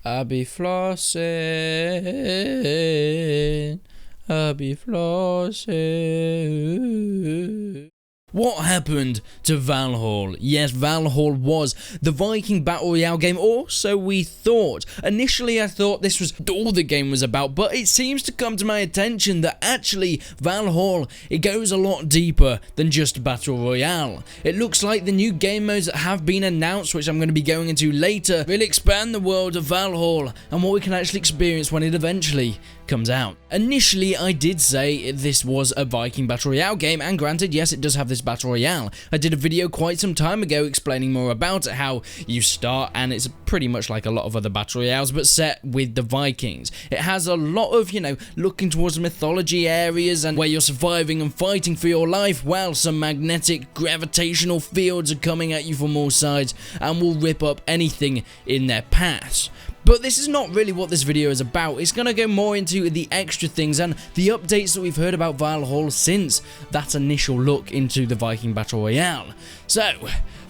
I be flossing. I be flossing. What happened to Valhall? Yes, Valhall was the Viking Battle Royale game, or so we thought. Initially, I thought this was all the game was about, but it seems to come to my attention that actually Valhall, it goes a lot deeper than just Battle Royale. It looks like the new game modes that have been announced, which I'm going to be going into later, really expand the world of Valhall and what we can actually experience when it eventually comes out. Initially, I did say this was a Viking Battle Royale game, and granted, yes, it does have this Battle Royale. I did a video quite some time ago explaining more about it, how you start, and it's pretty much like a lot of other Battle Royales, but set with the Vikings. It has a lot of, looking towards mythology areas, and where you're surviving and fighting for your life, while some magnetic gravitational fields are coming at you from all sides, and will rip up anything in their paths. But this is not really what this video is about. It's going to go more into the extra things and the updates that we've heard about Valhall since that initial look into the Viking Battle Royale. So,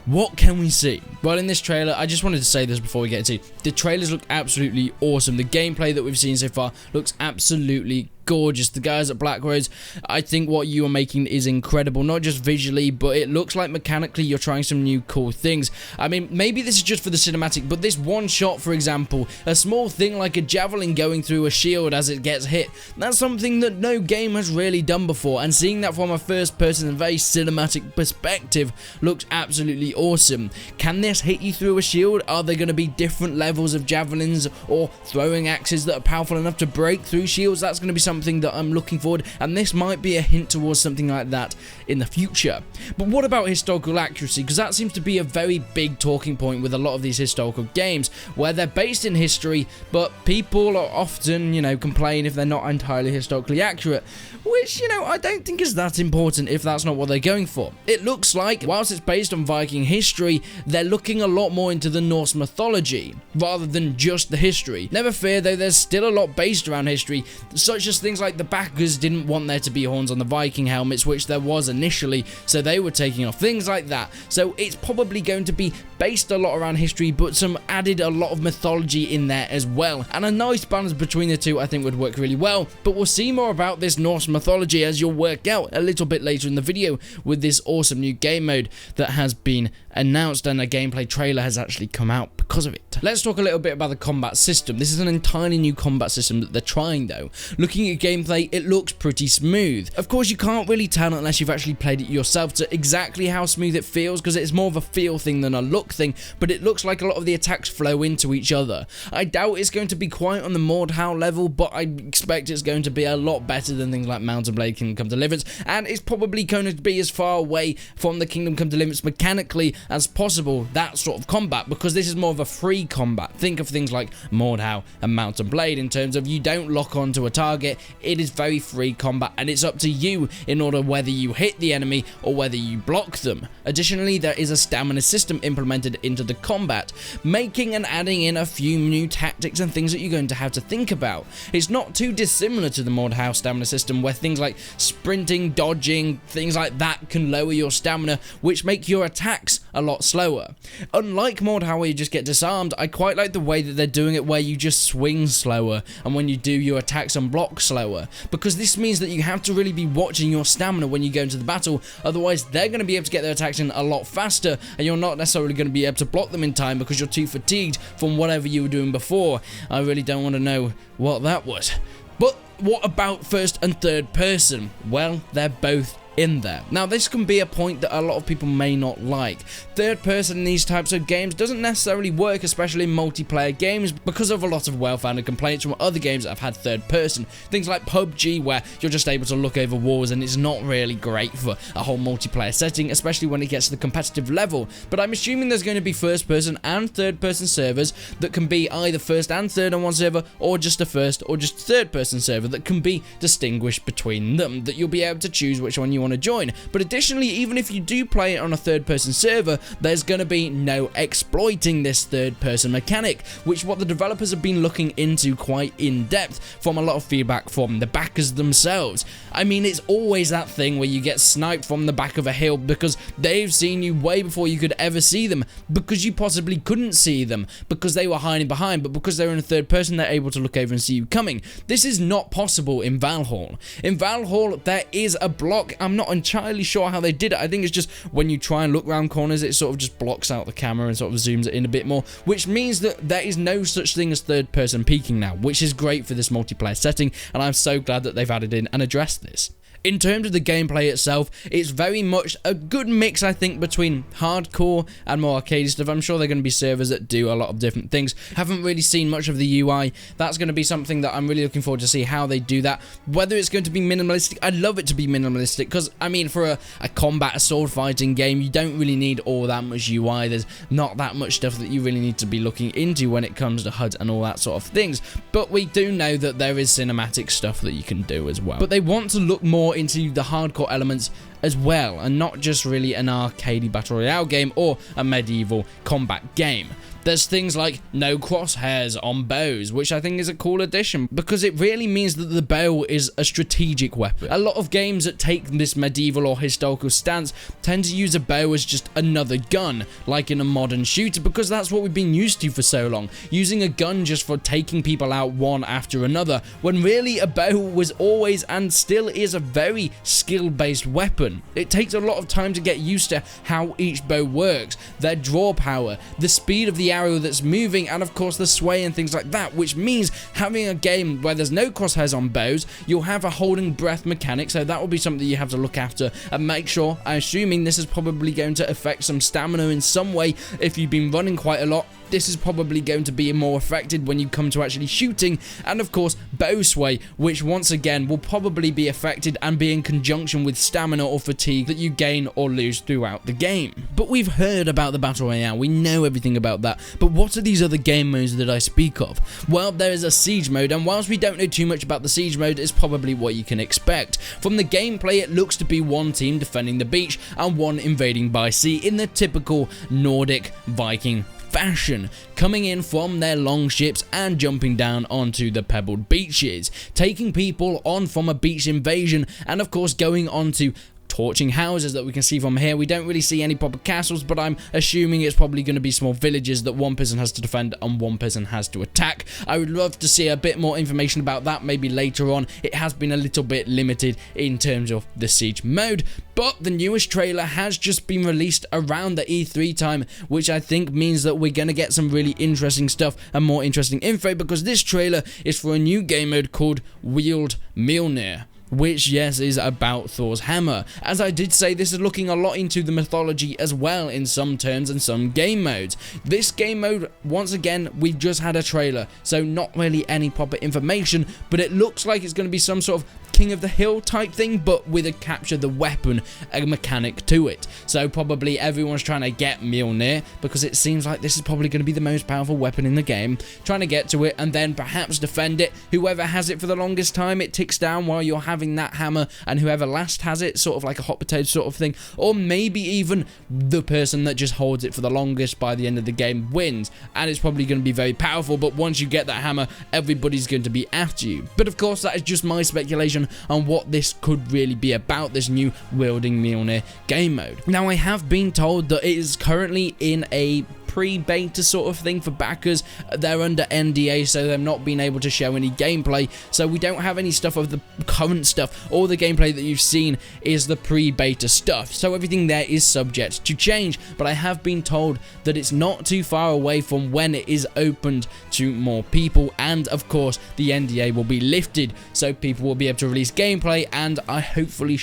what can we see? Well, in this trailer, I just wanted to say this before we get into it. The trailers look absolutely awesome. The gameplay that we've seen so far looks absolutely gorgeous. The guys at BLACKROSE, I think what you are making is incredible, not just visually, but it looks like mechanically you're trying some new cool things. I mean, maybe this is just for the cinematic, but this one shot, for example, a small thing like a javelin going through a shield as it gets hit, that's something that no game has really done before, and seeing that from a first person and very cinematic perspective looks absolutely awesome. Can this hit you through a shield? Are there going to be different levels of javelins or throwing axes that are powerful enough to break through shields? That's going to be something that I'm looking forward, and this might be a hint towards something like that in the future. But what about historical accuracy? Because that seems to be a very big talking point with a lot of these historical games, where they're based in history, but people are often, complain if they're not entirely historically accurate, which, I don't think is that important if that's not what they're going for. It looks like, whilst it's based on Viking history, they're looking a lot more into the Norse mythology, rather than just the history. Never fear though, there's still a lot based around history, such as things like the backers didn't want there to be horns on the Viking helmets, which there was initially, so they were taking off, things like that. So it's probably going to be based a lot around history, but some added a lot of mythology in there as well, and a nice balance between the two I think would work really well. But we'll see more about this Norse mythology as you'll work out a little bit later in the video with this awesome new game mode that has been announced, and a gameplay trailer has actually come out because of it. Let's talk a little bit about the combat system. This is an entirely new combat system that they're trying though. Looking at gameplay, it looks pretty smooth. Of course, you can't really tell unless you've actually played it yourself to exactly how smooth it feels, because it's more of a feel thing than a look thing, but it looks like a lot of the attacks flow into each other. I doubt it's going to be quite on the MORDHAU'S level, but I expect it's going to be a lot better than things like Mount & Blade Kingdom Come Deliverance, and it's probably going to be as far away from the Kingdom Come Deliverance mechanically as possible, that sort of combat, because this is more of a free combat. Think of things like MORDHAU'S and Mount & Blade in terms of you don't lock onto a target, it is very free combat, and it's up to you in order whether you hit the enemy or whether you block them. Additionally, there is a stamina system implemented into the combat, making and adding in a few new tactics and things that you're going to have to think about. It's not too dissimilar to the MORDHAU'S stamina system, where things like sprinting, dodging, things like that can lower your stamina, which make your attacks a lot slower. Unlike MORDHAU'S where you just get disarmed, I quite like the way that they're doing it where you just swing slower, and when you do your attacks and block slower, because this means that you have to really be watching your stamina when you go into the battle, otherwise they're going to be able to get their attacks in a lot faster, and you're not necessarily going to be able to block them in time because you're too fatigued from whatever you were doing before. I really don't want to know what that was. But what about first and third person? Well, they're both in there. Now, this can be a point that a lot of people may not like. Third person in these types of games doesn't necessarily work, especially in multiplayer games, because of a lot of well-founded complaints from other games that have had third person. Things like PUBG, where you're just able to look over walls, and it's not really great for a whole multiplayer setting, especially when it gets to the competitive level. But I'm assuming there's going to be first person and third person servers that can be either first and third on one server, or just a first or just third person server that can be distinguished between them, that you'll be able to choose which one you want to join. But additionally, even if you do play it on a third person server, there's going to be no exploiting this third person mechanic, which what the developers have been looking into quite in depth from a lot of feedback from the backers themselves. I mean, it's always that thing where you get sniped from the back of a hill because they've seen you way before you could ever see them, because you possibly couldn't see them because they were hiding behind, but because they're in a third person, they're able to look over and see you coming. This is not possible in Valhall. In Valhall, there is a block. I'm not entirely sure how they did it. I think it's just when you try and look around corners, it sort of just blocks out the camera and sort of zooms it in a bit more, which means that there is no such thing as third person peeking now, which is great for this multiplayer setting, and I'm so glad that they've added in and addressed this. In terms of the gameplay itself, it's very much a good mix, I think, between hardcore and more arcade stuff. I'm sure there are going to be servers that do a lot of different things. Haven't really seen much of the UI. That's going to be something that I'm really looking forward to see how they do that. Whether it's going to be minimalistic, I'd love it to be minimalistic, because, I mean, for a combat, a sword fighting game, you don't really need all that much UI. There's not that much stuff that you really need to be looking into when it comes to HUD and all that sort of things. But we do know that there is cinematic stuff that you can do as well. But they want to look more into the hardcore elements as well, and not just really an arcadey battle royale game or a medieval combat game. There's things like no crosshairs on bows, which I think is a cool addition, because it really means that the bow is a strategic weapon. A lot of games that take this medieval or historical stance tend to use a bow as just another gun, like in a modern shooter, because that's what we've been used to for so long, using a gun just for taking people out one after another, when really a bow was always and still is a very skill-based weapon. It takes a lot of time to get used to how each bow works, their draw power, the speed of the arrow that's moving, and of course the sway and things like that, which means having a game where there's no crosshairs on bows, you'll have a holding breath mechanic, so that will be something you have to look after and make sure. I'm assuming this is probably going to affect some stamina in some way. If you've been running quite a lot, this is probably going to be more affected when you come to actually shooting, and of course bow sway, which once again will probably be affected and be in conjunction with stamina or fatigue that you gain or lose throughout the game. But we've heard about the Battle Royale, we know everything about that, but what are these other game modes that I speak of? Well, there is a siege mode, and whilst we don't know too much about the siege mode, it's probably what you can expect. From the gameplay, it looks to be one team defending the beach and one invading by sea in the typical Nordic Viking fashion, coming in from their long ships and jumping down onto the pebbled beaches, taking people on from a beach invasion, and of course going on to torching houses that we can see from here. We don't really see any proper castles, but I'm assuming it's probably going to be small villages that one person has to defend and one person has to attack. I would love to see a bit more information about that maybe later on. It has been a little bit limited in terms of the siege mode, but the newest trailer has just been released around the E3 time, which I think means that we're going to get some really interesting stuff and more interesting info, because this trailer is for a new game mode called Wield Mjolnir, which, yes, is about Thor's hammer. As I did say, this is looking a lot into the mythology as well in some terms and some game modes. This game mode, once again, we've just had a trailer, so not really any proper information, but it looks like it's going to be some sort of King of the Hill type thing, but with a capture the weapon a mechanic to it. So probably everyone's trying to get Mjolnir, because it seems like this is probably going to be the most powerful weapon in the game, trying to get to it and then perhaps defend it. Whoever has it for the longest time, it ticks down while you're having that hammer, and whoever last has it, sort of like a hot potato sort of thing, or maybe even the person that just holds it for the longest by the end of the game wins, and it's probably going to be very powerful. But once you get that hammer, everybody's going to be after you. But of course, that is just my speculation on what this could really be about, this new Wielding Mjolnir game mode. Now, I have been told that it is currently in a pre-beta sort of thing for backers. They're under NDA, so they've not been able to show any gameplay, so we don't have any stuff of the current stuff. All the gameplay that you've seen is the pre-beta stuff, so everything there is subject to change. But I have been told that it's not too far away from when it is opened to more people, and of course the NDA will be lifted, so people will be able to release gameplay, and I hopefully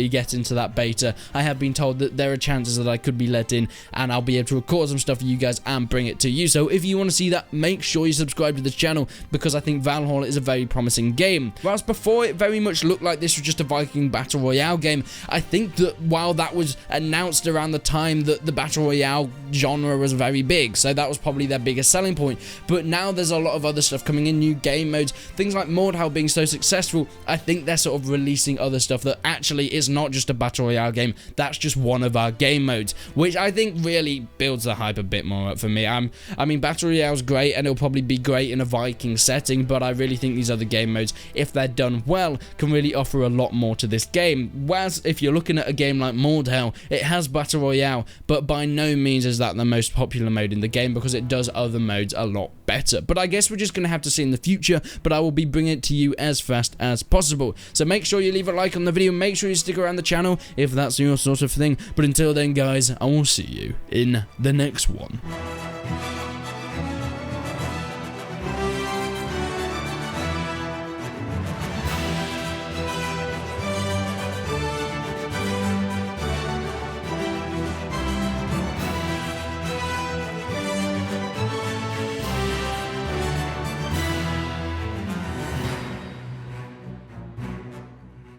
get into that beta. I have been told that there are chances that I could be let in, and I'll be able to record some stuff for you guys and bring it to you. So if you want to see that, make sure you subscribe to the channel, because I think Valhall is a very promising game. Whilst before it very much looked like this was just a Viking Battle Royale game, I think that while that was announced around the time that the Battle Royale genre was very big, so that was probably their biggest selling point. But now there's a lot of other stuff coming in, new game modes, things like MORDHAU'S being so successful. I think they're sort of releasing other stuff that actually actually it's not just a Battle Royale game, that's just one of our game modes, which I think really builds the hype a bit more up for me. I mean, Battle Royale's great, and it'll probably be great in a Viking setting, but I really think these other game modes, if they're done well, can really offer a lot more to this game. Whereas if you're looking at a game like MORDHAU'S, it has Battle Royale, but by no means is that the most popular mode in the game, because it does other modes a lot better. But I guess we're just going to have to see in the future, but I will be bringing it to you as fast as possible. So make sure you leave a like on the video, make sure you stick around the channel if that's your sort of thing. But until then, guys, I will see you in the next one.